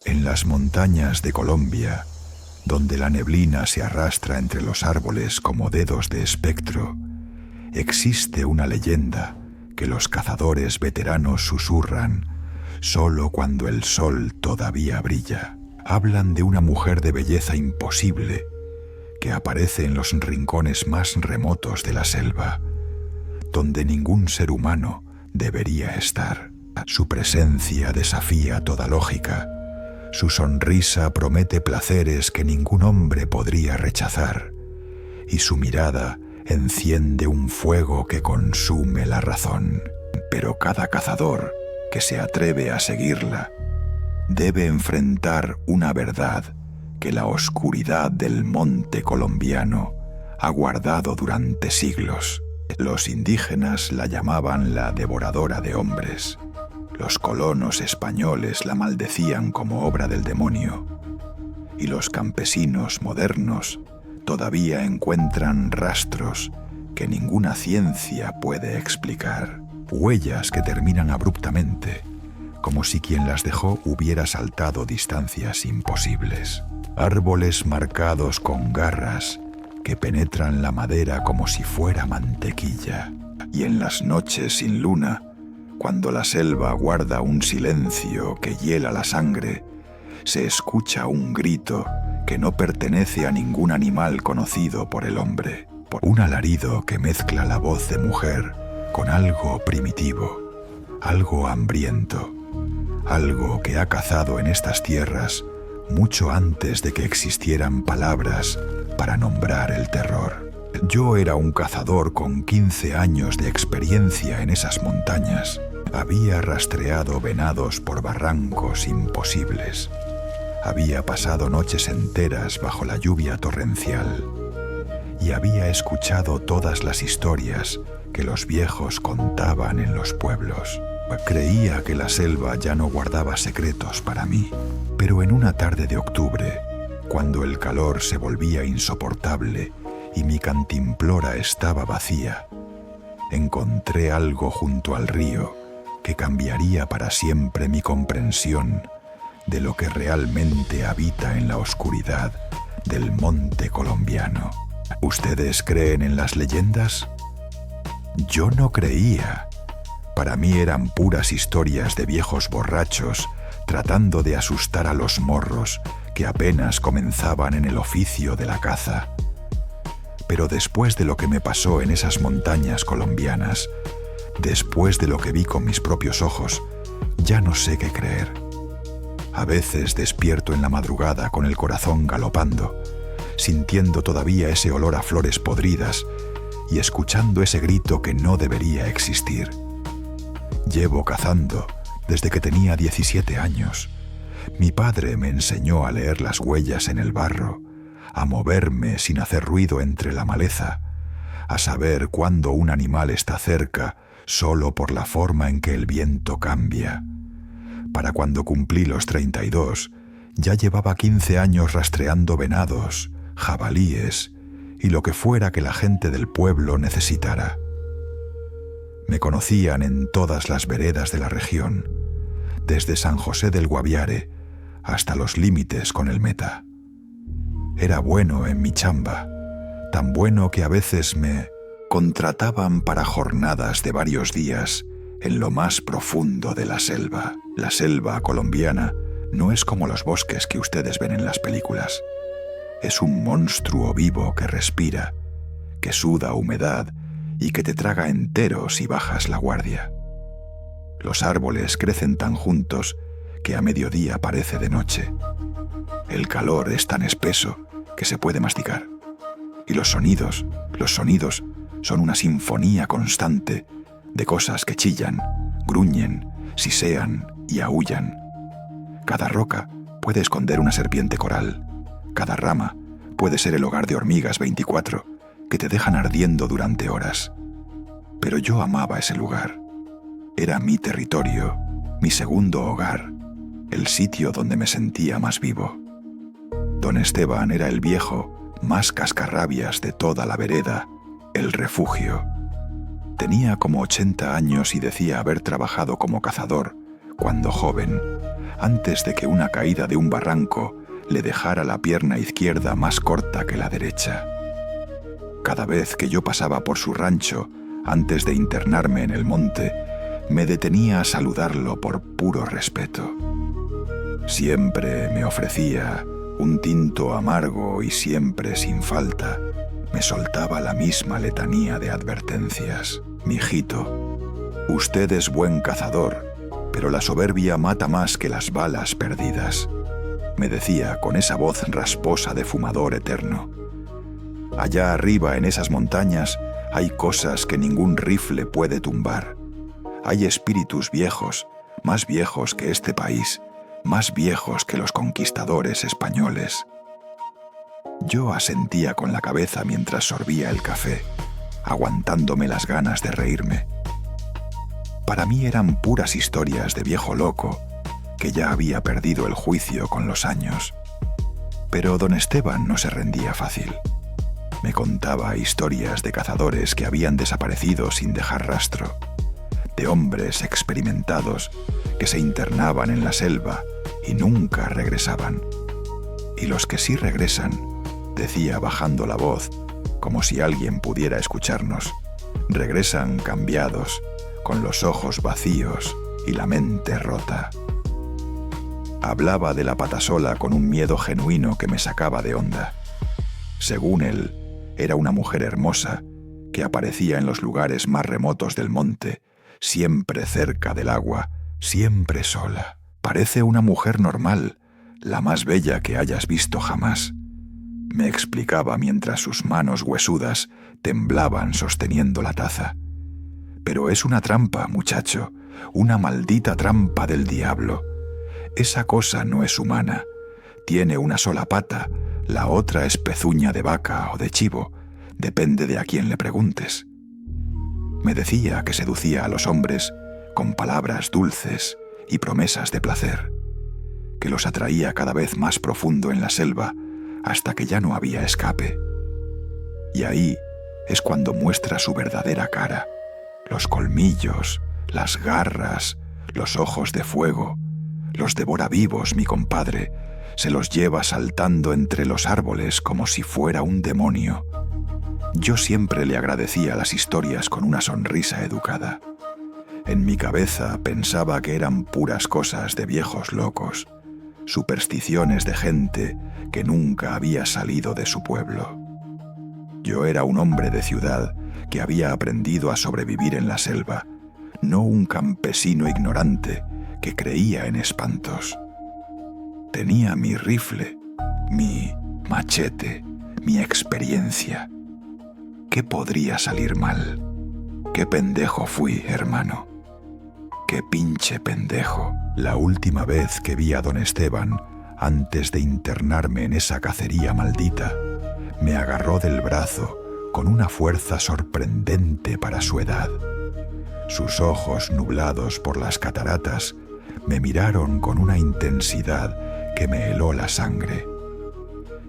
En las montañas de Colombia, donde la neblina se arrastra entre los árboles como dedos de espectro, existe una leyenda que los cazadores veteranos susurran solo cuando el sol todavía brilla. Hablan de una mujer de belleza imposible que aparece en los rincones más remotos de la selva, donde ningún ser humano debería estar. Su presencia desafía toda lógica. Su sonrisa promete placeres que ningún hombre podría rechazar, y su mirada enciende un fuego que consume la razón. Pero cada cazador que se atreve a seguirla debe enfrentar una verdad que la oscuridad del monte colombiano ha guardado durante siglos. Los indígenas la llamaban la devoradora de hombres. Los colonos españoles la maldecían como obra del demonio. Y los campesinos modernos todavía encuentran rastros que ninguna ciencia puede explicar. Huellas que terminan abruptamente, como si quien las dejó hubiera saltado distancias imposibles. Árboles marcados con garras que penetran la madera como si fuera mantequilla. Y en las noches sin luna, cuando la selva guarda un silencio que hiela la sangre, se escucha un grito que no pertenece a ningún animal conocido por el hombre. Un alarido que mezcla la voz de mujer con algo primitivo, algo hambriento, algo que ha cazado en estas tierras mucho antes de que existieran palabras para nombrar el terror. Yo era un cazador con 15 años de experiencia en esas montañas. Había rastreado venados por barrancos imposibles. Había pasado noches enteras bajo la lluvia torrencial. Y había escuchado todas las historias que los viejos contaban en los pueblos. Creía que la selva ya no guardaba secretos para mí. Pero en una tarde de octubre, cuando el calor se volvía insoportable y mi cantimplora estaba vacía, encontré algo junto al río que cambiaría para siempre mi comprensión de lo que realmente habita en la oscuridad del monte colombiano. ¿Ustedes creen en las leyendas? Yo no creía. Para mí eran puras historias de viejos borrachos tratando de asustar a los morros que apenas comenzaban en el oficio de la caza. Pero después de lo que me pasó en esas montañas colombianas, después de lo que vi con mis propios ojos, ya no sé qué creer. A veces despierto en la madrugada con el corazón galopando, sintiendo todavía ese olor a flores podridas y escuchando ese grito que no debería existir. Llevo cazando desde que tenía 17 años. Mi padre me enseñó a leer las huellas en el barro, a moverme sin hacer ruido entre la maleza, a saber cuándo un animal está cerca solo por la forma en que el viento cambia. Para cuando cumplí los 32, ya llevaba 15 años rastreando venados, jabalíes y lo que fuera que la gente del pueblo necesitara. Me conocían en todas las veredas de la región, desde San José del Guaviare hasta los límites con el Meta. Era bueno en mi chamba, tan bueno que a veces me contrataban para jornadas de varios días en lo más profundo de la selva. La selva colombiana no es como los bosques que ustedes ven en las películas. Es un monstruo vivo que respira, que suda humedad y que te traga entero si bajas la guardia. Los árboles crecen tan juntos que a mediodía parece de noche. El calor es tan espeso que se puede masticar. Y los sonidos son una sinfonía constante de cosas que chillan, gruñen, sisean y aúllan. Cada roca puede esconder una serpiente coral. Cada rama puede ser el hogar de hormigas 24 que te dejan ardiendo durante horas. Pero yo amaba ese lugar. Era mi territorio, mi segundo hogar, el sitio donde me sentía más vivo. Don Esteban era el viejo más cascarrabias de toda la vereda, el refugio. Tenía como 80 años y decía haber trabajado como cazador, cuando joven, antes de que una caída de un barranco le dejara la pierna izquierda más corta que la derecha. Cada vez que yo pasaba por su rancho, antes de internarme en el monte, me detenía a saludarlo por puro respeto. Siempre me ofrecía un tinto amargo y siempre sin falta me soltaba la misma letanía de advertencias. Mijito, usted es buen cazador, pero la soberbia mata más que las balas perdidas, me decía con esa voz rasposa de fumador eterno. Allá arriba en esas montañas hay cosas que ningún rifle puede tumbar. Hay espíritus viejos, más viejos que este país, más viejos que los conquistadores españoles. Yo asentía con la cabeza mientras sorbía el café, aguantándome las ganas de reírme. Para mí eran puras historias de viejo loco, que ya había perdido el juicio con los años. Pero don Esteban no se rendía fácil. Me contaba historias de cazadores que habían desaparecido sin dejar rastro, de hombres experimentados que se internaban en la selva y nunca regresaban. Y los que sí regresan, decía bajando la voz, como si alguien pudiera escucharnos, regresan cambiados, con los ojos vacíos y la mente rota. Hablaba de la patasola con un miedo genuino que me sacaba de onda. Según él, era una mujer hermosa que aparecía en los lugares más remotos del monte, siempre cerca del agua, siempre sola. Parece una mujer normal, la más bella que hayas visto jamás, me explicaba mientras sus manos huesudas temblaban sosteniendo la taza. Pero es una trampa, muchacho, una maldita trampa del diablo. Esa cosa no es humana. Tiene una sola pata, la otra es pezuña de vaca o de chivo, depende de a quién le preguntes. Me decía que seducía a los hombres con palabras dulces y promesas de placer, que los atraía cada vez más profundo en la selva hasta que ya no había escape. Y ahí es cuando muestra su verdadera cara, los colmillos, las garras, los ojos de fuego, los devora vivos, mi compadre, se los lleva saltando entre los árboles como si fuera un demonio. Yo siempre le agradecía las historias con una sonrisa educada. En mi cabeza pensaba que eran puras cosas de viejos locos, supersticiones de gente que nunca había salido de su pueblo. Yo era un hombre de ciudad que había aprendido a sobrevivir en la selva, no un campesino ignorante que creía en espantos. Tenía mi rifle, mi machete, mi experiencia. ¿Qué podría salir mal? Qué pendejo fui, hermano. Qué pinche pendejo. La última vez que vi a don Esteban, antes de internarme en esa cacería maldita, me agarró del brazo con una fuerza sorprendente para su edad. Sus ojos, nublados por las cataratas, me miraron con una intensidad que me heló la sangre.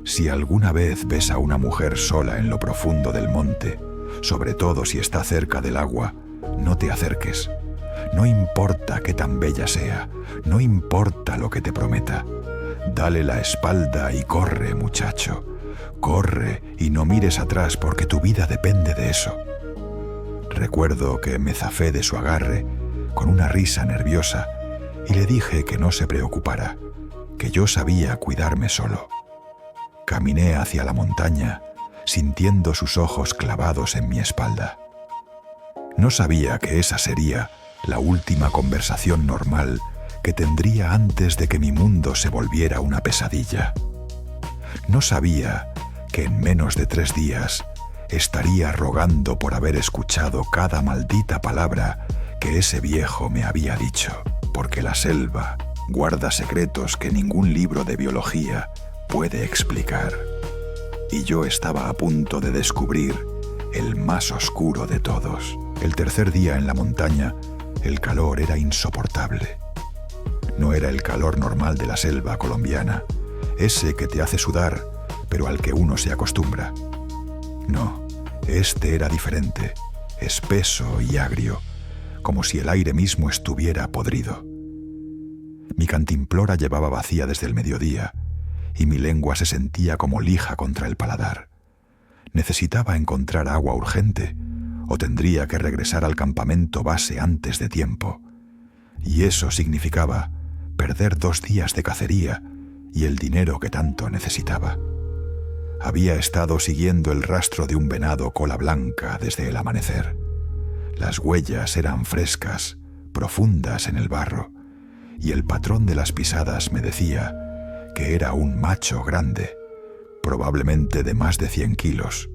Si alguna vez ves a una mujer sola en lo profundo del monte, sobre todo si está cerca del agua, no te acerques. No importa qué tan bella sea, no importa lo que te prometa. Dale la espalda y corre, muchacho. Corre y no mires atrás porque tu vida depende de eso. Recuerdo que me zafé de su agarre con una risa nerviosa y le dije que no se preocupara, que yo sabía cuidarme solo. Caminé hacia la montaña, sintiendo sus ojos clavados en mi espalda. No sabía que esa sería la última conversación normal que tendría antes de que mi mundo se volviera una pesadilla. No sabía que en menos de 3 días estaría rogando por haber escuchado cada maldita palabra que ese viejo me había dicho, porque la selva guarda secretos que ningún libro de biología puede explicar. Y yo estaba a punto de descubrir el más oscuro de todos. El tercer día en la montaña, el calor era insoportable. No era el calor normal de la selva colombiana, ese que te hace sudar, pero al que uno se acostumbra. No, este era diferente, espeso y agrio, como si el aire mismo estuviera podrido. Mi cantimplora llevaba vacía desde el mediodía y mi lengua se sentía como lija contra el paladar. Necesitaba encontrar agua urgente o tendría que regresar al campamento base antes de tiempo. Y eso significaba perder 2 días de cacería y el dinero que tanto necesitaba. Había estado siguiendo el rastro de un venado cola blanca desde el amanecer. Las huellas eran frescas, profundas en el barro, y el patrón de las pisadas me decía que era un macho grande, probablemente de más de 100 kilos.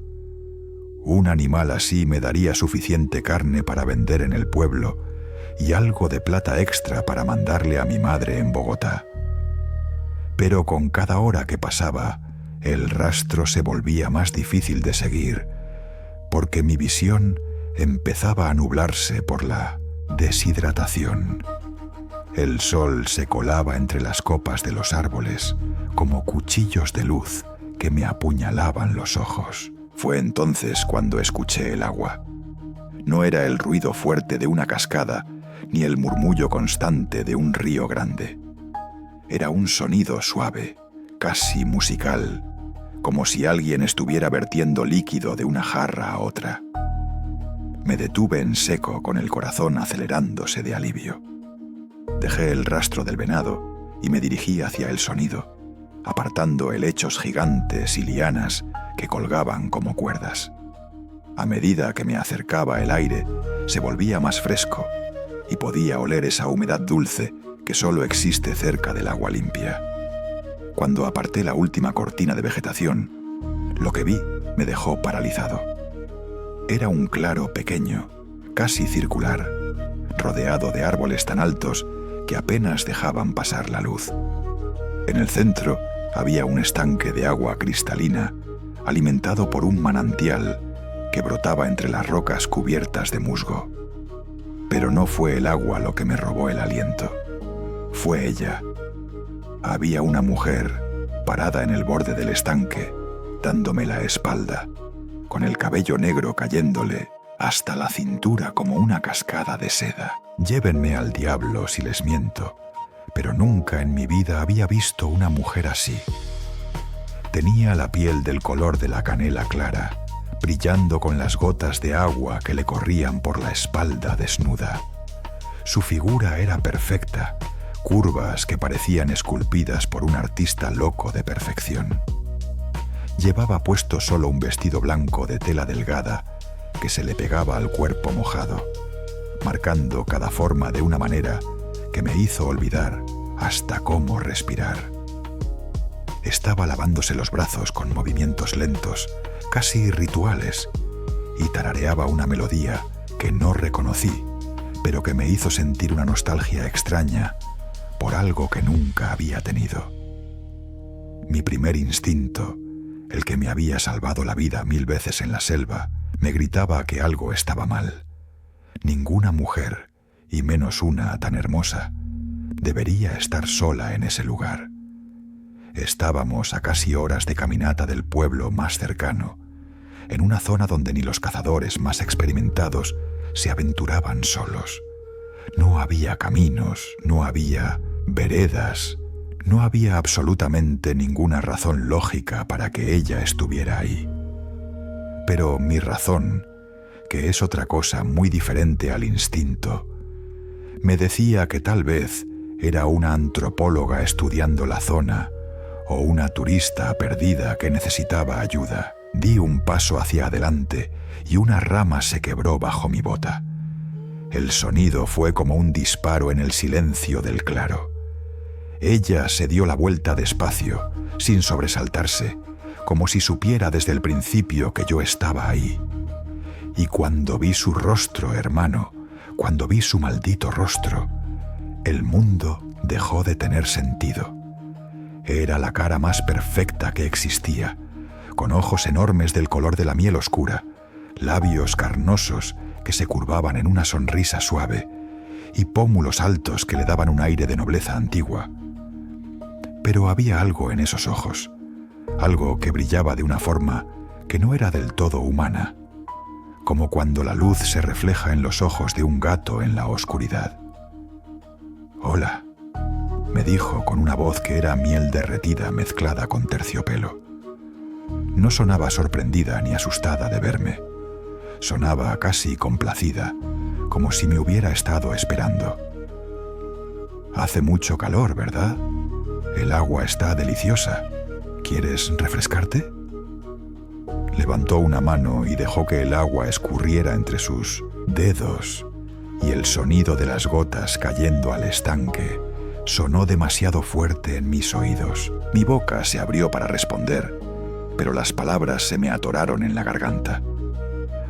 Un animal así me daría suficiente carne para vender en el pueblo y algo de plata extra para mandarle a mi madre en Bogotá. Pero con cada hora que pasaba, el rastro se volvía más difícil de seguir, porque mi visión empezaba a nublarse por la deshidratación. El sol se colaba entre las copas de los árboles como cuchillos de luz que me apuñalaban los ojos. Fue entonces cuando escuché el agua. No era el ruido fuerte de una cascada ni el murmullo constante de un río grande. Era un sonido suave, casi musical, como si alguien estuviera vertiendo líquido de una jarra a otra. Me detuve en seco con el corazón acelerándose de alivio. Dejé el rastro del venado y me dirigí hacia el sonido, apartando helechos gigantes y lianas que colgaban como cuerdas. A medida que me acercaba el aire, se volvía más fresco y podía oler esa humedad dulce que solo existe cerca del agua limpia. Cuando aparté la última cortina de vegetación, lo que vi me dejó paralizado. Era un claro pequeño, casi circular, rodeado de árboles tan altos que apenas dejaban pasar la luz. En el centro había un estanque de agua cristalina, alimentado por un manantial que brotaba entre las rocas cubiertas de musgo. Pero no fue el agua lo que me robó el aliento. Fue ella. Había una mujer parada en el borde del estanque, dándome la espalda, con el cabello negro cayéndole hasta la cintura como una cascada de seda. Llévenme al diablo si les miento, pero nunca en mi vida había visto una mujer así. Tenía la piel del color de la canela clara, brillando con las gotas de agua que le corrían por la espalda desnuda. Su figura era perfecta, curvas que parecían esculpidas por un artista loco de perfección. Llevaba puesto solo un vestido blanco de tela delgada que se le pegaba al cuerpo mojado, marcando cada forma de una manera que me hizo olvidar hasta cómo respirar. Estaba lavándose los brazos con movimientos lentos, casi rituales, y tarareaba una melodía que no reconocí, pero que me hizo sentir una nostalgia extraña por algo que nunca había tenido. Mi primer instinto, el que me había salvado la vida 1000 veces en la selva, me gritaba que algo estaba mal. Ninguna mujer, y menos una tan hermosa, debería estar sola en ese lugar. Estábamos a casi horas de caminata del pueblo más cercano, en una zona donde ni los cazadores más experimentados se aventuraban solos. No había caminos, no había veredas, no había absolutamente ninguna razón lógica para que ella estuviera ahí. Pero mi razón, que es otra cosa muy diferente al instinto, me decía que tal vez era una antropóloga estudiando la zona o una turista perdida que necesitaba ayuda. Di un paso hacia adelante y una rama se quebró bajo mi bota. El sonido fue como un disparo en el silencio del claro. Ella se dio la vuelta despacio, sin sobresaltarse, como si supiera desde el principio que yo estaba ahí. Y cuando vi su rostro, hermano, cuando vi su maldito rostro, el mundo dejó de tener sentido. Era la cara más perfecta que existía, con ojos enormes del color de la miel oscura, labios carnosos que se curvaban en una sonrisa suave y pómulos altos que le daban un aire de nobleza antigua. Pero había algo en esos ojos, algo que brillaba de una forma que no era del todo humana, como cuando la luz se refleja en los ojos de un gato en la oscuridad. «Hola», me dijo con una voz que era miel derretida mezclada con terciopelo. No sonaba sorprendida ni asustada de verme. Sonaba casi complacida, como si me hubiera estado esperando. Hace mucho calor, ¿verdad? El agua está deliciosa. ¿Quieres refrescarte? Levantó una mano y dejó que el agua escurriera entre sus dedos, y el sonido de las gotas cayendo al estanque sonó demasiado fuerte en mis oídos. Mi boca se abrió para responder, pero las palabras se me atoraron en la garganta.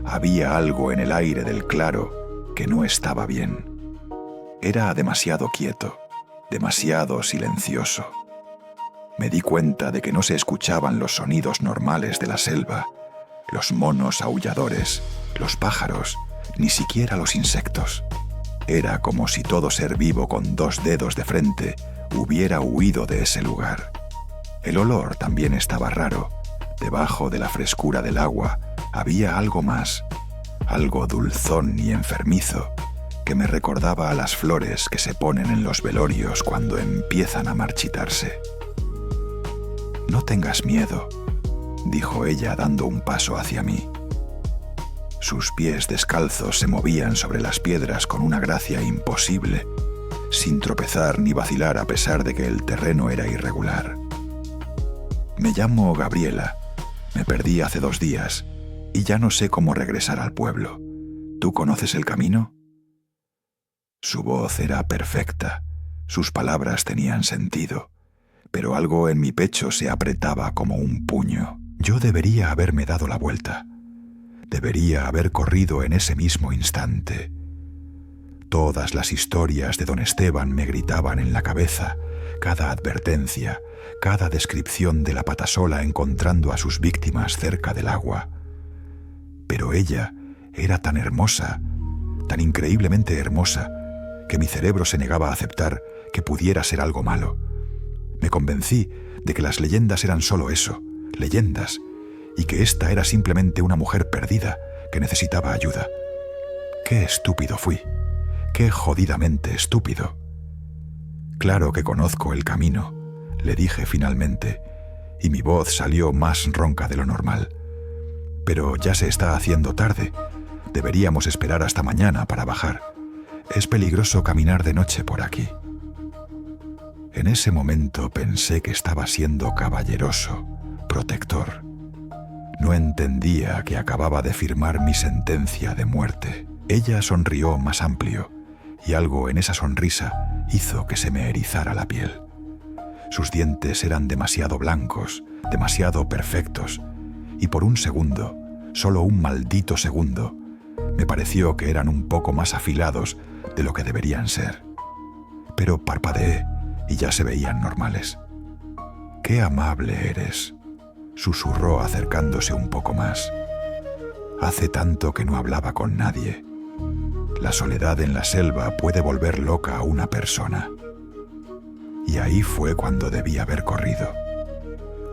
Había algo en el aire del claro que no estaba bien. Era demasiado quieto, demasiado silencioso. Me di cuenta de que no se escuchaban los sonidos normales de la selva, los monos aulladores, los pájaros, ni siquiera los insectos. Era como si todo ser vivo con 2 dedos de frente hubiera huido de ese lugar. El olor también estaba raro. Debajo de la frescura del agua había algo más, algo dulzón y enfermizo, que me recordaba a las flores que se ponen en los velorios cuando empiezan a marchitarse. «No tengas miedo», dijo ella dando un paso hacia mí. Sus pies descalzos se movían sobre las piedras con una gracia imposible, sin tropezar ni vacilar a pesar de que el terreno era irregular. «Me llamo Gabriela. Me perdí hace 2 días y ya no sé cómo regresar al pueblo. ¿Tú conoces el camino?» Su voz era perfecta, sus palabras tenían sentido, pero algo en mi pecho se apretaba como un puño. Yo debería haberme dado la vuelta. Debería haber corrido en ese mismo instante. Todas las historias de don Esteban me gritaban en la cabeza, cada advertencia, cada descripción de la patasola encontrando a sus víctimas cerca del agua. Pero ella era tan hermosa, tan increíblemente hermosa, que mi cerebro se negaba a aceptar que pudiera ser algo malo. Me convencí de que las leyendas eran solo eso, leyendas, y que esta era simplemente una mujer perdida que necesitaba ayuda. ¡Qué estúpido fui! ¡Qué jodidamente estúpido! «Claro que conozco el camino», le dije finalmente, y mi voz salió más ronca de lo normal. «Pero ya se está haciendo tarde. Deberíamos esperar hasta mañana para bajar. Es peligroso caminar de noche por aquí». En ese momento pensé que estaba siendo caballeroso, protector. No entendía que acababa de firmar mi sentencia de muerte. Ella sonrió más amplio, y algo en esa sonrisa hizo que se me erizara la piel. Sus dientes eran demasiado blancos, demasiado perfectos, y por un segundo, solo un maldito segundo, me pareció que eran un poco más afilados de lo que deberían ser. Pero parpadeé y ya se veían normales. «Qué amable eres», susurró acercándose un poco más. «Hace tanto que no hablaba con nadie. La soledad en la selva puede volver loca a una persona». Y ahí fue cuando debí haber corrido,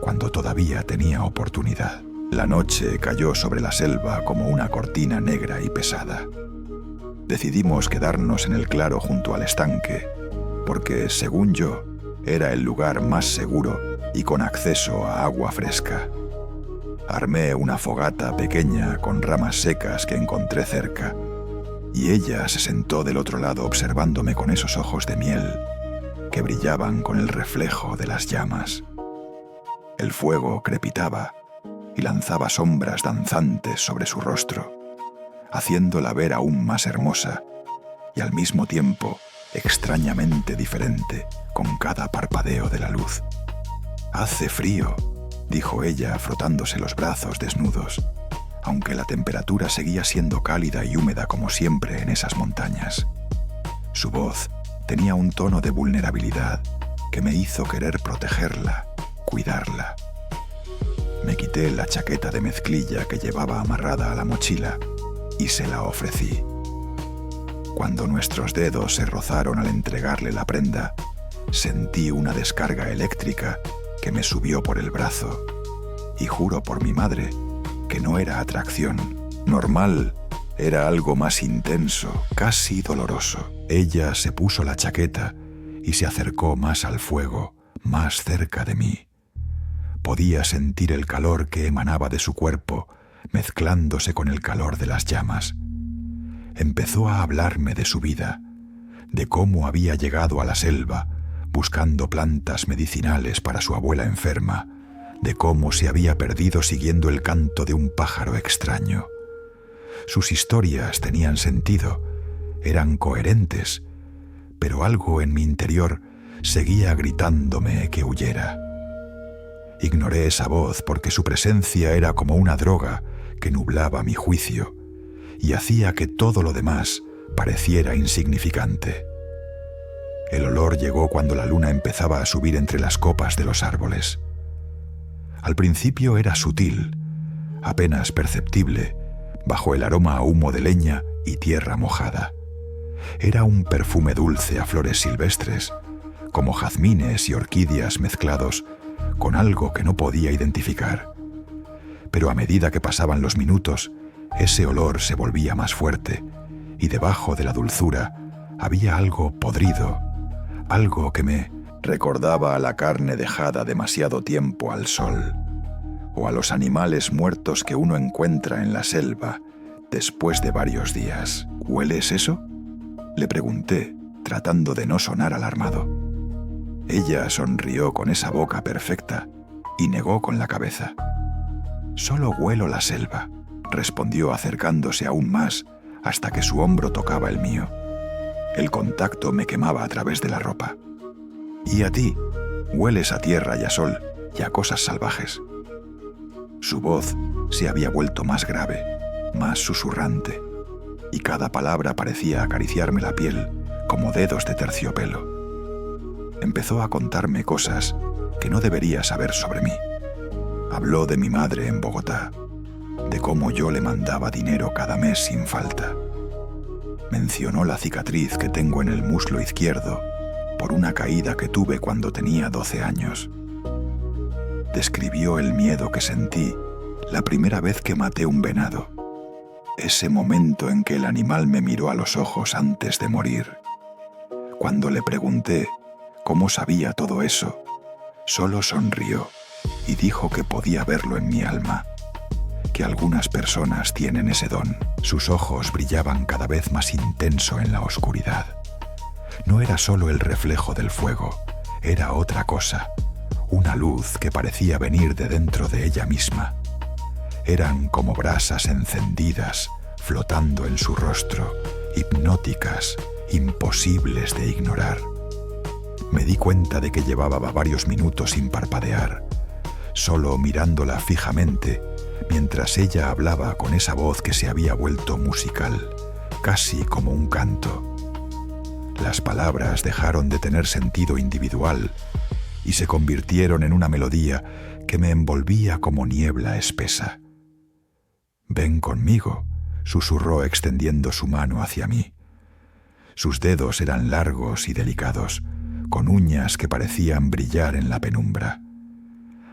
cuando todavía tenía oportunidad. La noche cayó sobre la selva como una cortina negra y pesada. Decidimos quedarnos en el claro junto al estanque, porque, según yo, era el lugar más seguro y con acceso a agua fresca. Armé una fogata pequeña con ramas secas que encontré cerca, y ella se sentó del otro lado observándome con esos ojos de miel que brillaban con el reflejo de las llamas. El fuego crepitaba y lanzaba sombras danzantes sobre su rostro, haciéndola ver aún más hermosa y al mismo tiempo extrañamente diferente con cada parpadeo de la luz. «Hace frío», dijo ella frotándose los brazos desnudos, aunque la temperatura seguía siendo cálida y húmeda como siempre en esas montañas. Su voz tenía un tono de vulnerabilidad que me hizo querer protegerla, cuidarla. Me quité la chaqueta de mezclilla que llevaba amarrada a la mochila y se la ofrecí. Cuando nuestros dedos se rozaron al entregarle la prenda, sentí una descarga eléctrica que me subió por el brazo, y juro por mi madre que no era atracción normal, era algo más intenso, casi doloroso. Ella se puso la chaqueta y se acercó más al fuego, más cerca de mí. Podía sentir el calor que emanaba de su cuerpo, mezclándose con el calor de las llamas. Empezó a hablarme de su vida, de cómo había llegado a la selva, buscando plantas medicinales para su abuela enferma, de cómo se había perdido siguiendo el canto de un pájaro extraño. Sus historias tenían sentido, eran coherentes, pero algo en mi interior seguía gritándome que huyera. Ignoré esa voz porque su presencia era como una droga que nublaba mi juicio y hacía que todo lo demás pareciera insignificante. El olor llegó cuando la luna empezaba a subir entre las copas de los árboles. Al principio era sutil, apenas perceptible, bajo el aroma a humo de leña y tierra mojada. Era un perfume dulce a flores silvestres, como jazmines y orquídeas mezclados con algo que no podía identificar. Pero a medida que pasaban los minutos, ese olor se volvía más fuerte, y debajo de la dulzura había algo podrido, algo que me recordaba a la carne dejada demasiado tiempo al sol, o a los animales muertos que uno encuentra en la selva después de varios días. ¿Hueles eso?, le pregunté, tratando de no sonar alarmado. Ella sonrió con esa boca perfecta y negó con la cabeza. «Solo huelo la selva», respondió acercándose aún más hasta que su hombro tocaba el mío. El contacto me quemaba a través de la ropa. «¿Y a ti? Hueles a tierra y a sol y a cosas salvajes». Su voz se había vuelto más grave, más susurrante, y cada palabra parecía acariciarme la piel como dedos de terciopelo. Empezó a contarme cosas que no debería saber sobre mí. Habló de mi madre en Bogotá, de cómo yo le mandaba dinero cada mes sin falta. Mencionó la cicatriz que tengo en el muslo izquierdo por una caída que tuve cuando tenía 12 años. Describió el miedo que sentí la primera vez que maté un venado. Ese momento en que el animal me miró a los ojos antes de morir. Cuando le pregunté cómo sabía todo eso, solo sonrió y dijo que podía verlo en mi alma, que algunas personas tienen ese don. Sus ojos brillaban cada vez más intenso en la oscuridad. No era solo el reflejo del fuego, era otra cosa, una luz que parecía venir de dentro de ella misma. Eran como brasas encendidas, flotando en su rostro, hipnóticas, imposibles de ignorar. Me di cuenta de que llevaba varios minutos sin parpadear, solo mirándola fijamente, mientras ella hablaba con esa voz que se había vuelto musical, casi como un canto. Las palabras dejaron de tener sentido individual y se convirtieron en una melodía que me envolvía como niebla espesa. «Ven conmigo», susurró extendiendo su mano hacia mí. Sus dedos eran largos y delicados, con uñas que parecían brillar en la penumbra.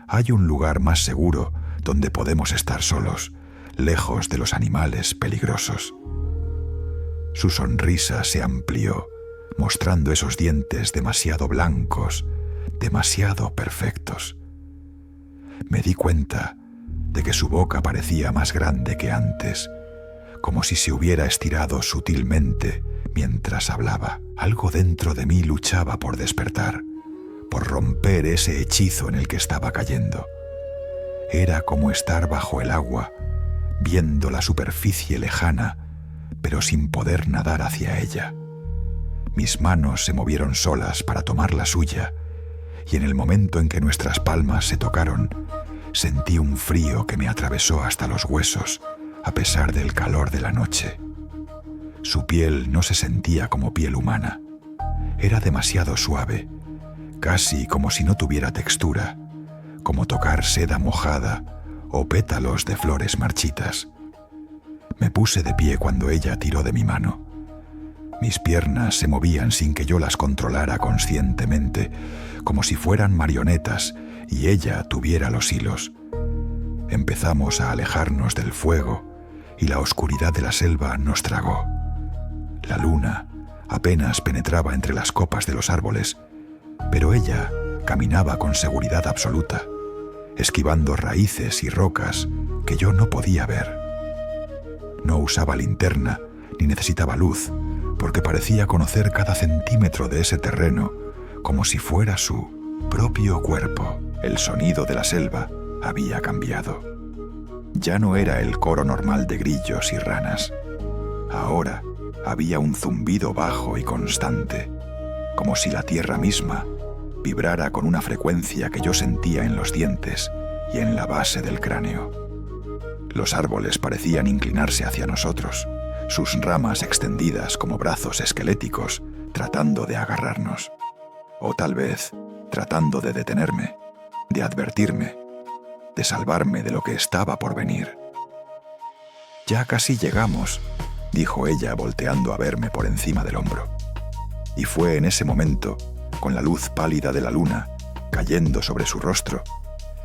«Hay un lugar más seguro donde podemos estar solos, lejos de los animales peligrosos». Su sonrisa se amplió, mostrando esos dientes demasiado blancos, demasiado perfectos. Me di cuenta de que su boca parecía más grande que antes, como si se hubiera estirado sutilmente mientras hablaba. Algo dentro de mí luchaba por despertar, por romper ese hechizo en el que estaba cayendo. Era como estar bajo el agua, viendo la superficie lejana, pero sin poder nadar hacia ella. Mis manos se movieron solas para tomar la suya, y en el momento en que nuestras palmas se tocaron, sentí un frío que me atravesó hasta los huesos, a pesar del calor de la noche. Su piel no se sentía como piel humana. Era demasiado suave, casi como si no tuviera textura, como tocar seda mojada o pétalos de flores marchitas. Me puse de pie cuando ella tiró de mi mano. Mis piernas se movían sin que yo las controlara conscientemente, como si fueran marionetas y ella tuviera los hilos. Empezamos a alejarnos del fuego y la oscuridad de la selva nos tragó. La luna Apenas penetraba entre las copas de los árboles, pero ella caminaba con seguridad absoluta, esquivando raíces y rocas que yo no podía ver. No usaba linterna ni necesitaba luz, porque parecía conocer cada centímetro de ese terreno como si fuera su propio cuerpo. El sonido de la selva había cambiado. Ya no era el coro normal de grillos y ranas. Ahora había un zumbido bajo y constante, como si la tierra misma vibrara con una frecuencia que yo sentía en los dientes y en la base del cráneo. Los árboles parecían inclinarse hacia nosotros, sus ramas extendidas como brazos esqueléticos, tratando de agarrarnos. O tal vez tratando de detenerme, de advertirme, de salvarme de lo que estaba por venir. «Ya casi llegamos», dijo ella volteando a verme por encima del hombro. Y fue en ese momento, con la luz pálida de la luna cayendo sobre su rostro,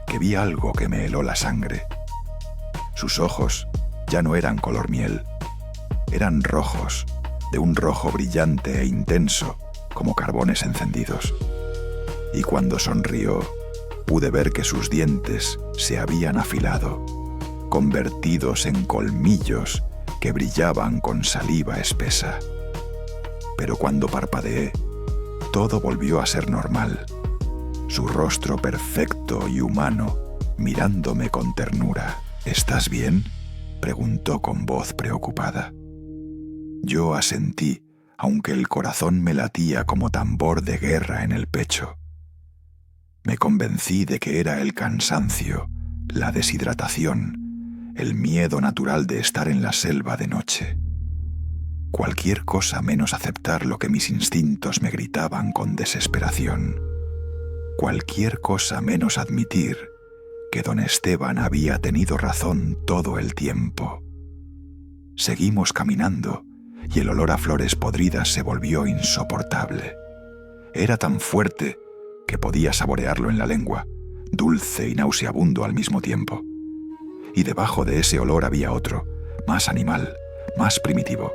que vi algo que me heló la sangre. Sus ojos ya no eran color miel, eran rojos, de un rojo brillante e intenso como carbones encendidos. Y cuando sonrió, pude ver que sus dientes se habían afilado, convertidos en colmillos que brillaban con saliva espesa. Pero cuando parpadeé, todo volvió a ser normal. Su rostro perfecto y humano, mirándome con ternura. «¿Estás bien?», preguntó con voz preocupada. Yo asentí, aunque el corazón me latía como tambor de guerra en el pecho. Me convencí de que era el cansancio, la deshidratación, el miedo natural de estar en la selva de noche. Cualquier cosa menos aceptar lo que mis instintos me gritaban con desesperación. Cualquier cosa menos admitir que don Esteban había tenido razón todo el tiempo. Seguimos caminando y el olor a flores podridas se volvió insoportable. Era tan fuerte que podía saborearlo en la lengua, dulce y nauseabundo al mismo tiempo. Y debajo de ese olor había otro, más animal, más primitivo.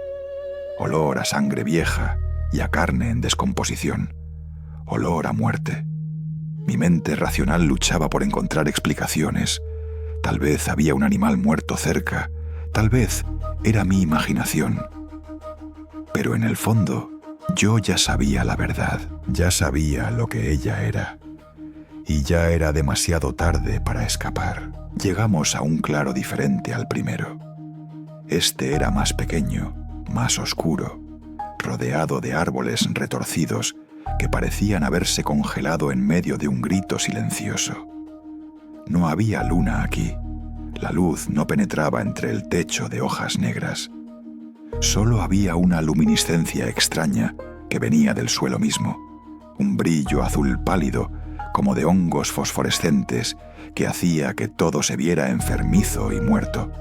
Olor a sangre vieja y a carne en descomposición. Olor a muerte. Mi mente racional luchaba por encontrar explicaciones. Tal vez había un animal muerto cerca, tal vez era mi imaginación. Pero en el fondo, yo ya sabía la verdad, ya sabía lo que ella era. Y ya era demasiado tarde para escapar. Llegamos a un claro diferente al primero. Este era más pequeño, más oscuro, rodeado de árboles retorcidos que parecían haberse congelado en medio de un grito silencioso. No había luna aquí. La luz no penetraba entre el techo de hojas negras. Solo había una luminiscencia extraña que venía del suelo mismo, un brillo azul pálido como de hongos fosforescentes que hacía que todo se viera enfermizo y muerto.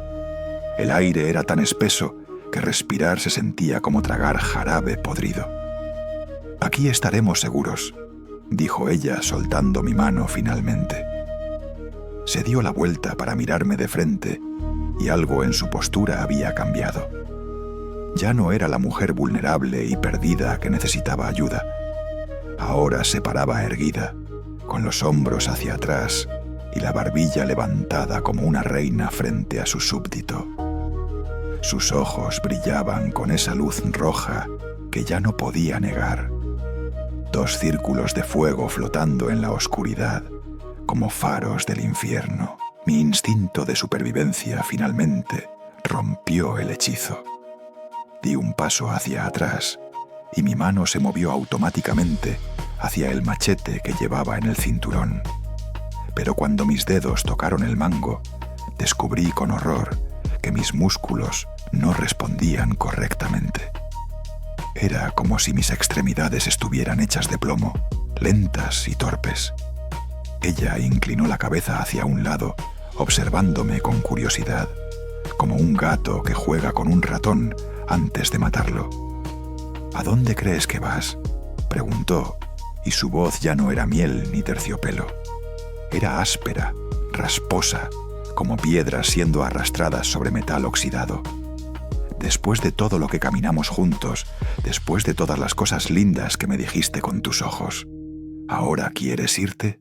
El aire era tan espeso que respirar se sentía como tragar jarabe podrido. «Aquí estaremos seguros», dijo ella soltando mi mano finalmente. Se dio la vuelta para mirarme de frente y algo en su postura había cambiado. Ya no era la mujer vulnerable y perdida que necesitaba ayuda. Ahora se paraba erguida, con los hombros hacia atrás y la barbilla levantada como una reina frente a su súbdito. Sus ojos brillaban con esa luz roja que ya no podía negar. 2 círculos de fuego flotando en la oscuridad, como faros del infierno. Mi instinto de supervivencia finalmente rompió el hechizo. Di un paso hacia atrás y mi mano se movió automáticamente hacia el machete que llevaba en el cinturón. Pero cuando mis dedos tocaron el mango, descubrí con horror que mis músculos no respondían correctamente. Era como si mis extremidades estuvieran hechas de plomo, lentas y torpes. Ella inclinó la cabeza hacia un lado, observándome con curiosidad, como un gato que juega con un ratón antes de matarlo. «¿A dónde crees que vas?», preguntó, y su voz ya no era miel ni terciopelo. Era áspera, rasposa, como piedras siendo arrastradas sobre metal oxidado. Después de todo lo que caminamos juntos, después de todas las cosas lindas que me dijiste con tus ojos, ¿ahora quieres irte?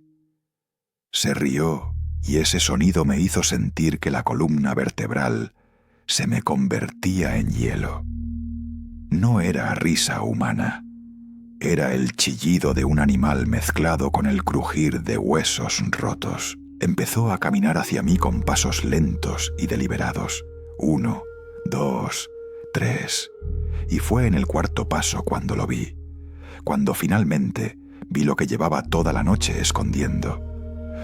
Se rió y ese sonido me hizo sentir que la columna vertebral se me convertía en hielo. No era risa humana, era el chillido de un animal mezclado con el crujir de huesos rotos. Empezó a caminar hacia mí con pasos lentos y deliberados. 1, 2, 3. Y fue en el cuarto paso cuando lo vi, cuando finalmente vi lo que llevaba toda la noche escondiendo.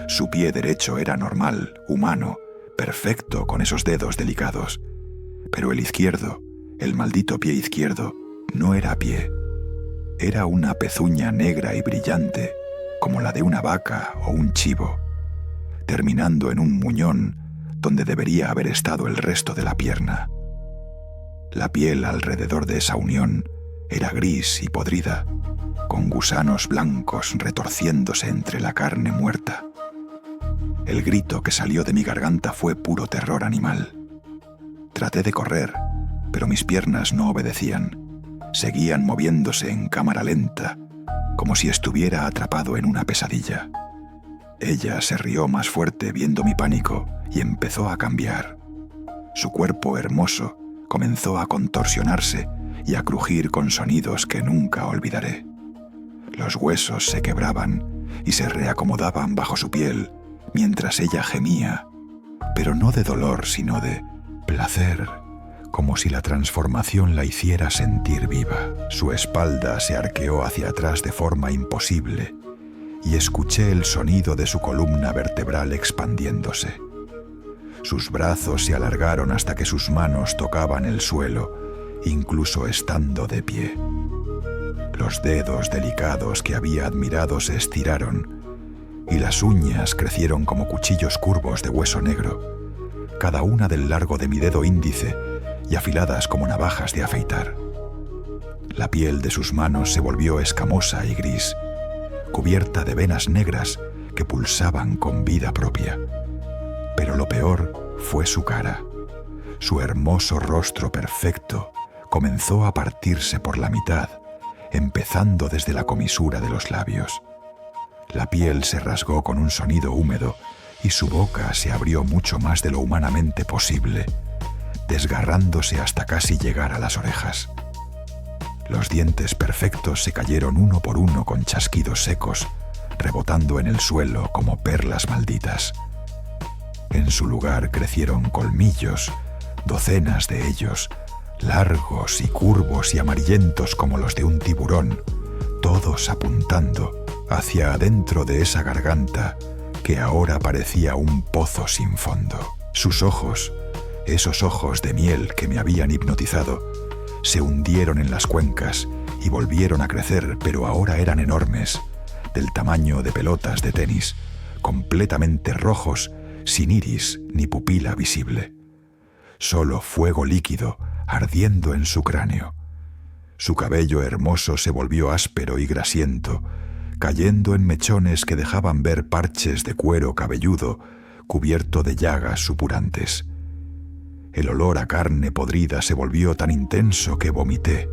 Su pie derecho era normal, humano, perfecto con esos dedos delicados. Pero el izquierdo, el maldito pie izquierdo, no era pie. Era una pezuña negra y brillante, como la de una vaca o un chivo, terminando en un muñón donde debería haber estado el resto de la pierna. La piel alrededor de esa unión era gris y podrida, con gusanos blancos retorciéndose entre la carne muerta. El grito que salió de mi garganta fue puro terror animal. Traté de correr, pero mis piernas no obedecían. Seguían moviéndose en cámara lenta, como si estuviera atrapado en una pesadilla. Ella se rió más fuerte viendo mi pánico y empezó a cambiar. Su cuerpo hermoso comenzó a contorsionarse y a crujir con sonidos que nunca olvidaré. Los huesos se quebraban y se reacomodaban bajo su piel mientras ella gemía, pero no de dolor sino de placer, como si la transformación la hiciera sentir viva. Su espalda se arqueó hacia atrás de forma imposible y escuché el sonido de su columna vertebral expandiéndose. Sus brazos se alargaron hasta que sus manos tocaban el suelo, incluso estando de pie. Los dedos delicados que había admirado se estiraron y las uñas crecieron como cuchillos curvos de hueso negro, cada una del largo de mi dedo índice y afiladas como navajas de afeitar. La piel de sus manos se volvió escamosa y gris, cubierta de venas negras que pulsaban con vida propia. Pero lo peor fue su cara. Su hermoso rostro perfecto comenzó a partirse por la mitad, empezando desde la comisura de los labios. La piel se rasgó con un sonido húmedo y su boca se abrió mucho más de lo humanamente posible, desgarrándose hasta casi llegar a las orejas. Los dientes perfectos se cayeron uno por uno con chasquidos secos, rebotando en el suelo como perlas malditas. En su lugar crecieron colmillos, docenas de ellos, largos y curvos y amarillentos como los de un tiburón, todos apuntando hacia adentro de esa garganta que ahora parecía un pozo sin fondo. Sus ojos, esos ojos de miel que me habían hipnotizado, se hundieron en las cuencas y volvieron a crecer, pero ahora eran enormes, del tamaño de pelotas de tenis, completamente rojos, sin iris ni pupila visible. Solo fuego líquido ardiendo en su cráneo. Su cabello hermoso se volvió áspero y grasiento, cayendo en mechones que dejaban ver parches de cuero cabelludo cubierto de llagas supurantes. El olor a carne podrida se volvió tan intenso que vomité,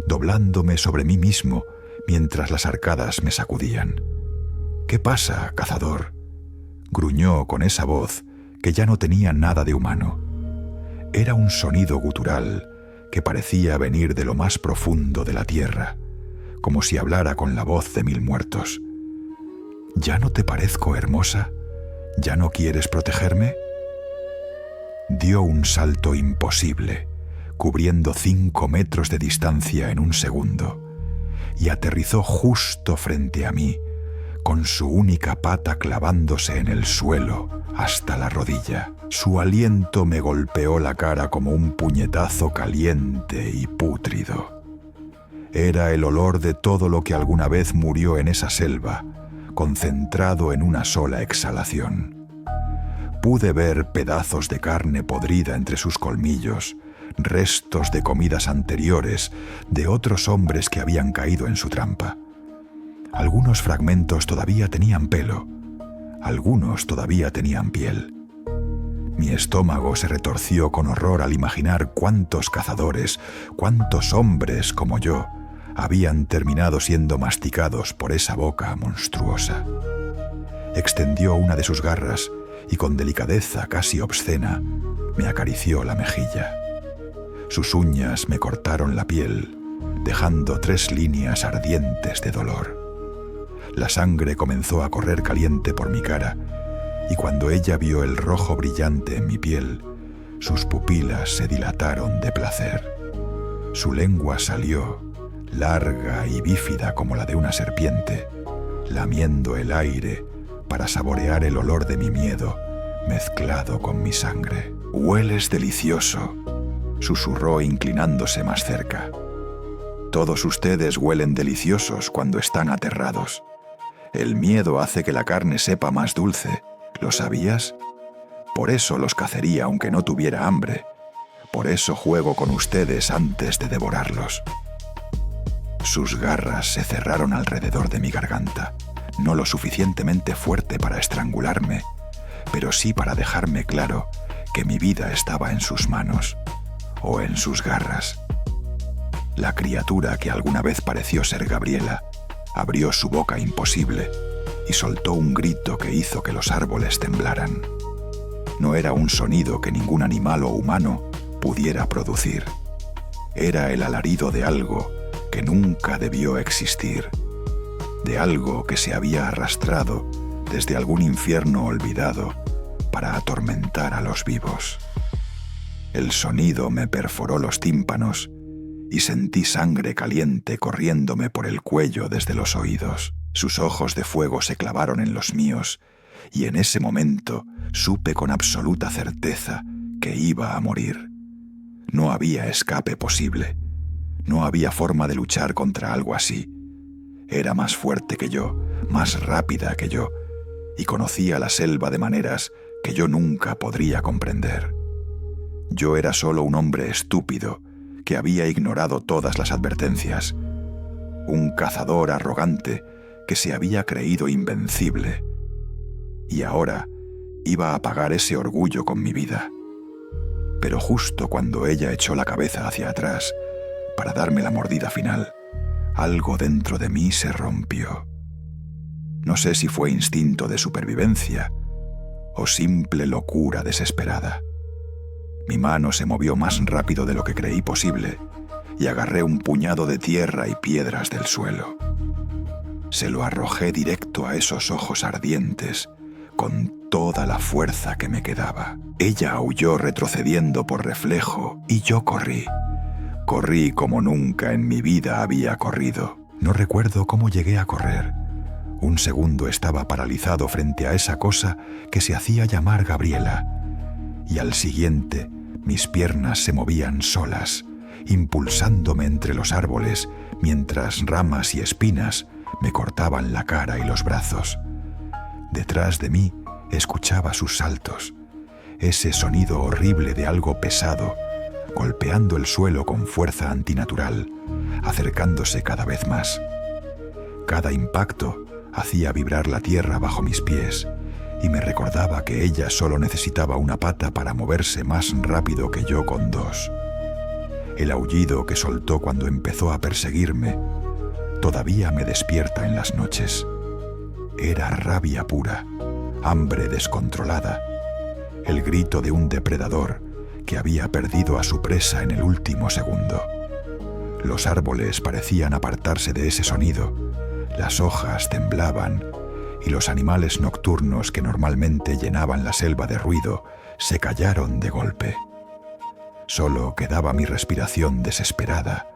doblándome sobre mí mismo mientras las arcadas me sacudían. «¿Qué pasa, cazador?», gruñó con esa voz que ya no tenía nada de humano. Era un sonido gutural que parecía venir de lo más profundo de la tierra, como si hablara con la voz de 1000 muertos. «¿Ya no te parezco hermosa? ¿Ya no quieres protegerme?». Dio un salto imposible, cubriendo 5 metros de distancia en un segundo, y aterrizó justo frente a mí, con su única pata clavándose en el suelo hasta la rodilla. Su aliento me golpeó la cara como un puñetazo caliente y pútrido. Era el olor de todo lo que alguna vez murió en esa selva, concentrado en una sola exhalación. Pude ver pedazos de carne podrida entre sus colmillos, restos de comidas anteriores de otros hombres que habían caído en su trampa. Algunos fragmentos todavía tenían pelo, algunos todavía tenían piel. Mi estómago se retorció con horror al imaginar cuántos cazadores, cuántos hombres como yo, habían terminado siendo masticados por esa boca monstruosa. Extendió una de sus garras y con delicadeza casi obscena me acarició la mejilla. Sus uñas me cortaron la piel, dejando 3 líneas ardientes de dolor. La sangre comenzó a correr caliente por mi cara, y cuando ella vio el rojo brillante en mi piel, sus pupilas se dilataron de placer. Su lengua salió, larga y bífida como la de una serpiente, lamiendo el aire para saborear el olor de mi miedo mezclado con mi sangre. «Hueles delicioso», susurró inclinándose más cerca. «Todos ustedes huelen deliciosos cuando están aterrados. El miedo hace que la carne sepa más dulce. ¿Lo sabías? Por eso los cacería aunque no tuviera hambre. Por eso juego con ustedes antes de devorarlos». Sus garras se cerraron alrededor de mi garganta, no lo suficientemente fuerte para estrangularme, pero sí para dejarme claro que mi vida estaba en sus manos, o en sus garras. La criatura que alguna vez pareció ser Gabriela abrió su boca imposible y soltó un grito que hizo que los árboles temblaran. No era un sonido que ningún animal o humano pudiera producir. Era el alarido de algo que nunca debió existir, de algo que se había arrastrado desde algún infierno olvidado para atormentar a los vivos. El sonido me perforó los tímpanos y sentí sangre caliente corriéndome por el cuello desde los oídos. Sus ojos de fuego se clavaron en los míos y en ese momento supe con absoluta certeza que iba a morir. No había escape posible. No había forma de luchar contra algo así. Era más fuerte que yo, más rápida que yo, y conocía la selva de maneras que yo nunca podría comprender. Yo era solo un hombre estúpido que había ignorado todas las advertencias, un cazador arrogante que se había creído invencible, y ahora iba a pagar ese orgullo con mi vida. Pero justo cuando ella echó la cabeza hacia atrás para darme la mordida final, algo dentro de mí se rompió. No sé si fue instinto de supervivencia o simple locura desesperada. Mi mano se movió más rápido de lo que creí posible y agarré un puñado de tierra y piedras del suelo. Se lo arrojé directo a esos ojos ardientes con toda la fuerza que me quedaba. Ella aulló retrocediendo por reflejo y yo corrí. Corrí como nunca en mi vida había corrido. No recuerdo cómo llegué a correr. Un segundo estaba paralizado frente a esa cosa que se hacía llamar Gabriela, y al siguiente mis piernas se movían solas, impulsándome entre los árboles mientras ramas y espinas me cortaban la cara y los brazos. Detrás de mí escuchaba sus saltos, ese sonido horrible de algo pesado, golpeando el suelo con fuerza antinatural, acercándose cada vez más. Cada impacto hacía vibrar la tierra bajo mis pies y me recordaba que ella solo necesitaba una pata para moverse más rápido que yo con 2. El aullido que soltó cuando empezó a perseguirme todavía me despierta en las noches. Era rabia pura, hambre descontrolada, el grito de un depredador que había perdido a su presa en el último segundo. Los árboles parecían apartarse de ese sonido, las hojas temblaban y los animales nocturnos que normalmente llenaban la selva de ruido se callaron de golpe. Solo quedaba mi respiración desesperada,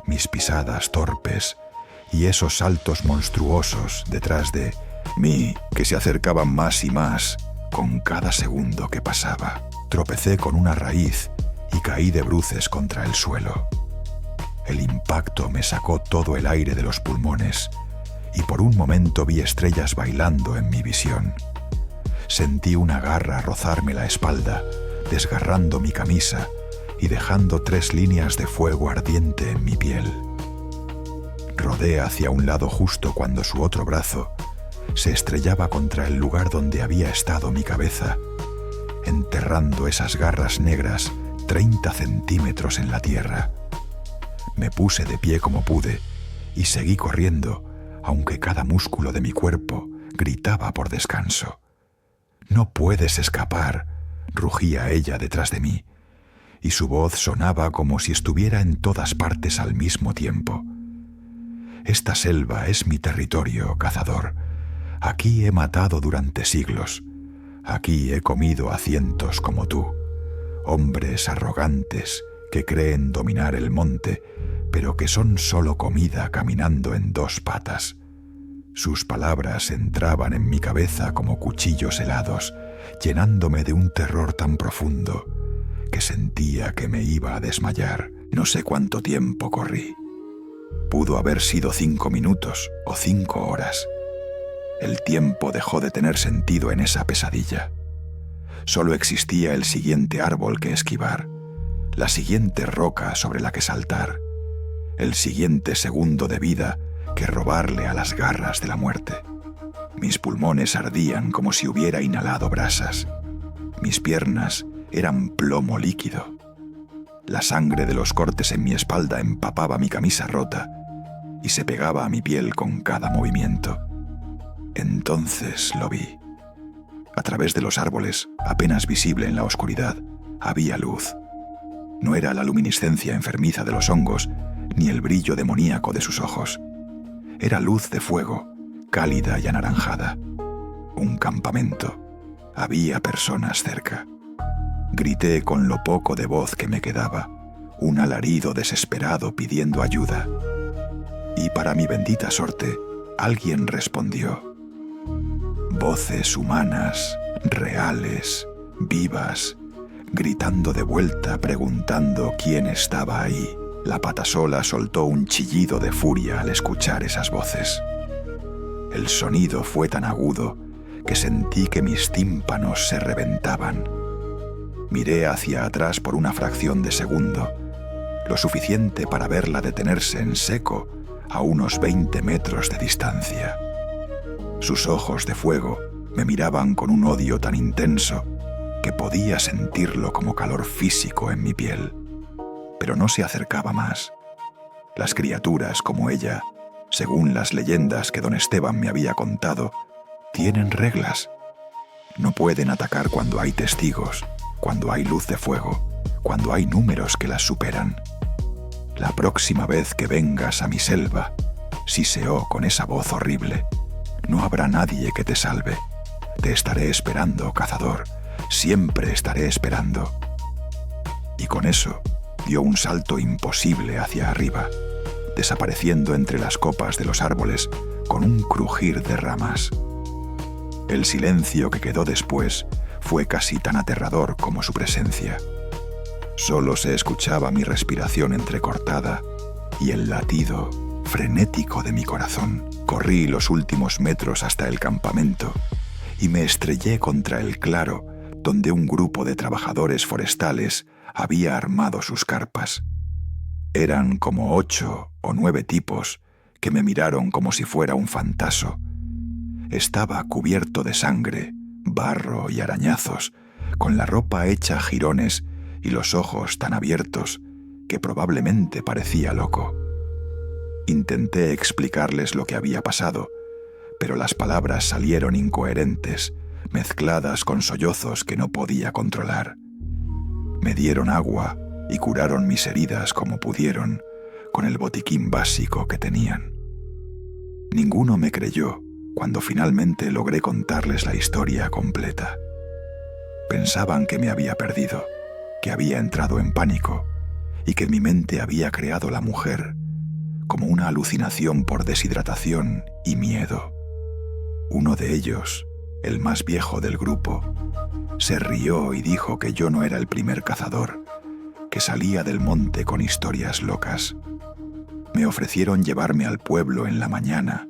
mis pisadas torpes y esos saltos monstruosos detrás de mí que se acercaban más y más con cada segundo que pasaba. Tropecé con una raíz y caí de bruces contra el suelo. El impacto me sacó todo el aire de los pulmones y por un momento vi estrellas bailando en mi visión. Sentí una garra rozarme la espalda, desgarrando mi camisa y dejando 3 líneas de fuego ardiente en mi piel. Rodé hacia un lado justo cuando su otro brazo se estrellaba contra el lugar donde había estado mi cabeza, enterrando esas garras negras 30 centímetros en la tierra. Me puse de pie como pude y seguí corriendo, aunque cada músculo de mi cuerpo gritaba por descanso. «No puedes escapar», rugía ella detrás de mí, y su voz sonaba como si estuviera en todas partes al mismo tiempo. «Esta selva es mi territorio, cazador. Aquí he matado durante siglos. Aquí he comido a cientos como tú, hombres arrogantes que creen dominar el monte, pero que son solo comida caminando en dos patas». Sus palabras entraban en mi cabeza como cuchillos helados, llenándome de un terror tan profundo que sentía que me iba a desmayar. No sé cuánto tiempo corrí. Pudo haber sido 5 minutos o 5 horas. El tiempo dejó de tener sentido en esa pesadilla. Solo existía el siguiente árbol que esquivar, la siguiente roca sobre la que saltar, el siguiente segundo de vida que robarle a las garras de la muerte. Mis pulmones ardían como si hubiera inhalado brasas. Mis piernas eran plomo líquido. La sangre de los cortes en mi espalda empapaba mi camisa rota y se pegaba a mi piel con cada movimiento. Entonces lo vi. A través de los árboles, apenas visible en la oscuridad, había luz. No era la luminiscencia enfermiza de los hongos, ni el brillo demoníaco de sus ojos. Era luz de fuego, cálida y anaranjada. Un campamento. Había personas cerca. Grité con lo poco de voz que me quedaba, un alarido desesperado pidiendo ayuda. Y para mi bendita suerte, alguien respondió. Voces humanas, reales, vivas, gritando de vuelta, preguntando quién estaba ahí. La patasola soltó un chillido de furia al escuchar esas voces. El sonido fue tan agudo que sentí que mis tímpanos se reventaban. Miré hacia atrás por una fracción de segundo, lo suficiente para verla detenerse en seco a unos 20 metros de distancia. Sus ojos de fuego me miraban con un odio tan intenso que podía sentirlo como calor físico en mi piel. Pero no se acercaba más. Las criaturas como ella, según las leyendas que don Esteban me había contado, tienen reglas. No pueden atacar cuando hay testigos, cuando hay luz de fuego, cuando hay números que las superan. La próxima vez que vengas a mi selva, siseó con esa voz horrible, no habrá nadie que te salve. Te estaré esperando, cazador, siempre estaré esperando. Y con eso dio un salto imposible hacia arriba, desapareciendo entre las copas de los árboles con un crujir de ramas. El silencio que quedó después fue casi tan aterrador como su presencia. Solo se escuchaba mi respiración entrecortada y el latido frenético de mi corazón. Corrí los últimos metros hasta el campamento y me estrellé contra el claro donde un grupo de trabajadores forestales había armado sus carpas. Eran como 8 o 9 tipos que me miraron como si fuera un fantasma. Estaba cubierto de sangre, barro y arañazos, con la ropa hecha jirones y los ojos tan abiertos que probablemente parecía loco. Intenté explicarles lo que había pasado, pero las palabras salieron incoherentes, mezcladas con sollozos que no podía controlar. Me dieron agua y curaron mis heridas como pudieron, con el botiquín básico que tenían. Ninguno me creyó cuando finalmente logré contarles la historia completa. Pensaban que me había perdido, que había entrado en pánico y que mi mente había creado la mujer como una alucinación por deshidratación y miedo. Uno de ellos, el más viejo del grupo, se rió y dijo que yo no era el primer cazador que salía del monte con historias locas. Me ofrecieron llevarme al pueblo en la mañana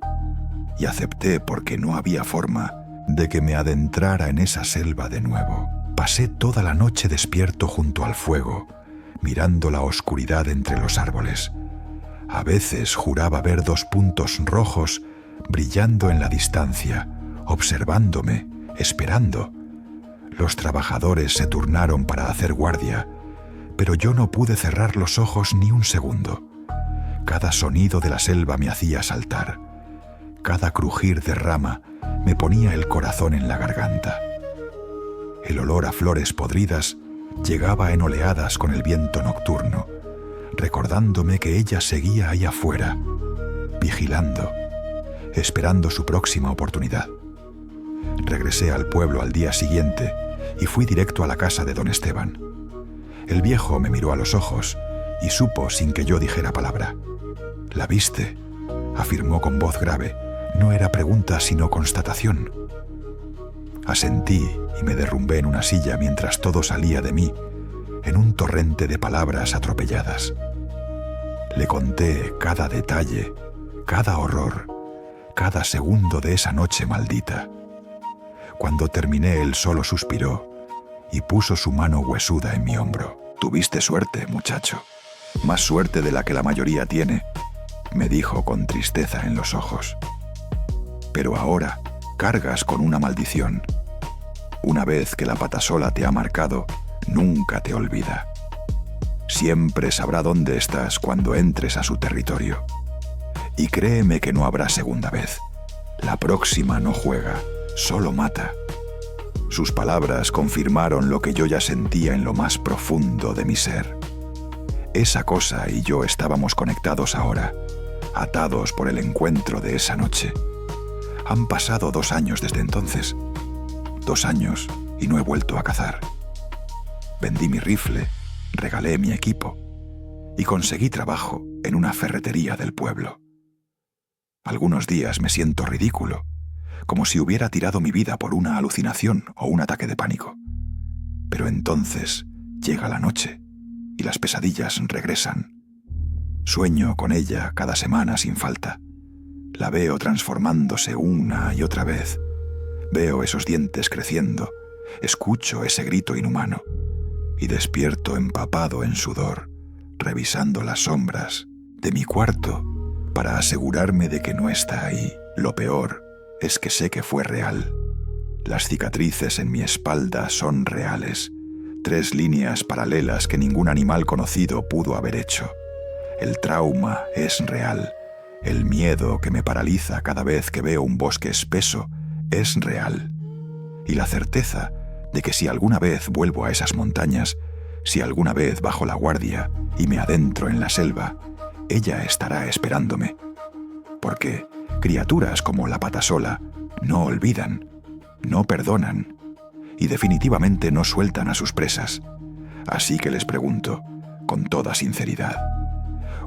y acepté porque no había forma de que me adentrara en esa selva de nuevo. Pasé toda la noche despierto junto al fuego, mirando la oscuridad entre los árboles. A veces juraba ver 2 puntos rojos brillando en la distancia, observándome, esperando. Los trabajadores se turnaron para hacer guardia, pero yo no pude cerrar los ojos ni un segundo. Cada sonido de la selva me hacía saltar. Cada crujir de rama me ponía el corazón en la garganta. El olor a flores podridas llegaba en oleadas con el viento nocturno, recordándome que ella seguía ahí afuera, vigilando, esperando su próxima oportunidad. Regresé al pueblo al día siguiente y fui directo a la casa de don Esteban. El viejo me miró a los ojos y supo sin que yo dijera palabra. «¿La viste?», afirmó con voz grave. No era pregunta sino constatación. Asentí y me derrumbé en una silla mientras todo salía de mí en un torrente de palabras atropelladas. Le conté cada detalle, cada horror, cada segundo de esa noche maldita. Cuando terminé, él solo suspiró y puso su mano huesuda en mi hombro. «Tuviste suerte, muchacho, más suerte de la que la mayoría tiene», me dijo con tristeza en los ojos. «Pero ahora cargas con una maldición. Una vez que la patasola te ha marcado, nunca te olvida. Siempre sabrá dónde estás cuando entres a su territorio. Y créeme que no habrá segunda vez. La próxima no juega, solo mata». Sus palabras confirmaron lo que yo ya sentía en lo más profundo de mi ser. Esa cosa y yo estábamos conectados ahora, atados por el encuentro de esa noche. Han pasado 2 años desde entonces. 2 años y no he vuelto a cazar. Vendí mi rifle, regalé mi equipo y conseguí trabajo en una ferretería del pueblo. Algunos días me siento ridículo, como si hubiera tirado mi vida por una alucinación o un ataque de pánico. Pero entonces llega la noche y las pesadillas regresan. Sueño con ella cada semana sin falta. La veo transformándose una y otra vez. Veo esos dientes creciendo, escucho ese grito inhumano y despierto empapado en sudor, revisando las sombras de mi cuarto para asegurarme de que no está ahí. Lo peor es que sé que fue real. Las cicatrices en mi espalda son reales, 3 líneas paralelas que ningún animal conocido pudo haber hecho. El trauma es real. El miedo que me paraliza cada vez que veo un bosque espeso es real. Y la certeza de que si alguna vez vuelvo a esas montañas, si alguna vez bajo la guardia y me adentro en la selva, ella estará esperándome. Porque criaturas como la patasola no olvidan, no perdonan y definitivamente no sueltan a sus presas. Así que les pregunto, con toda sinceridad,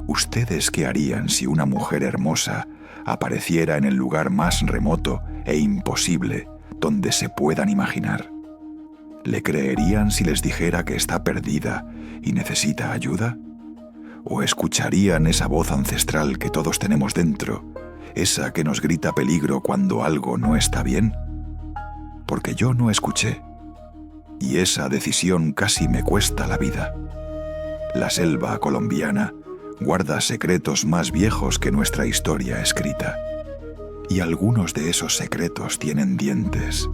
¿ustedes qué harían si una mujer hermosa apareciera en el lugar más remoto e imposible donde se puedan imaginar? ¿Le creerían si les dijera que está perdida y necesita ayuda? ¿O escucharían esa voz ancestral que todos tenemos dentro, esa que nos grita peligro cuando algo no está bien? Porque yo no escuché, y esa decisión casi me cuesta la vida. La selva colombiana guarda secretos más viejos que nuestra historia escrita, y algunos de esos secretos tienen dientes.